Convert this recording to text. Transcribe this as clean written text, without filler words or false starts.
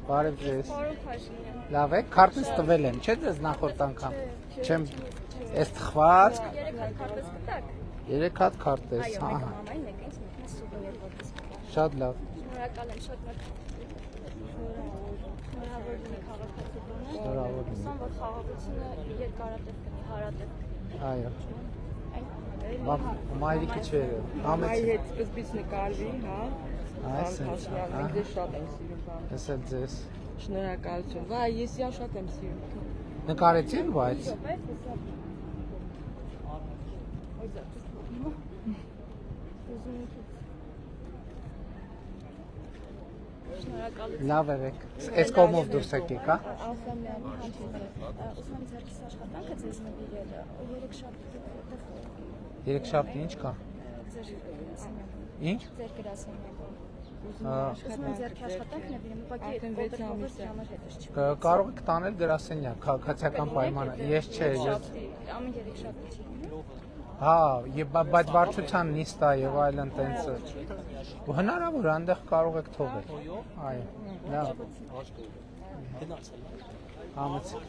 Բարև ձեզ։ Պարոն Փաշինյան։ Լավ է, քարտեզ տվել եմ, չէ՞ ձեզ նախորդ անգամ։ Չեմ էս թխված 3 հատ3 հատ քարտեզ, քարտեզ կտակ։ Այո, ահա։ մեկը մամային, մեկը ինձ, մեկը սուվենիր որպես կտակ։ Շատ լավ։ Շնորհակալ եմ, շատ մեծ շնորհավոր լինի քաղաքացիությունը։ Շնորհավոր լինի։ Հուսամ, որ խաղաղությունը երկարատև կնի, հարատև։ Այո։ Մայրիկի չէ։ Մամայի հետ սկզբից նկարվի, հա։ Այս է։ Մենք ձեզ շատ ենք սիրում, բան։ Ես էլ ձեզ։ Շնորհակալություն։ Վայ, ես իա շատ եմ սիրում։ Նկարեցին, բայց Շնորհակալություն։ լավ եք։ Այս կողմով դուրս եկեք, հա։ Ալֆամյանի հանդիպումը։ Ուսման ձեռքիս աշխատանքը ձեզ նվիրել է։ 3 շաբթի Երեքշաբթի ինչ կա։ ձեր գրասենյակում։ Ինչ։ Ձեր գրասենյակում։ Հա, Ուսման ձեռքի աշխատանքն է բերում, ուղղակի Արդեն վեց ամիս է։ համար հետ չի։ կարող եք տանել գրասենյակ, քաղաքացիական պայմանը։ Ես չէ, ես Ամեն 3 շաբթի չի։ հա, բայց վարչության նիստա եւ այլն տենցը։ Ու հնարավոր այնտեղ կարող եք թողել։ Այո, լավ։ Համեցեք։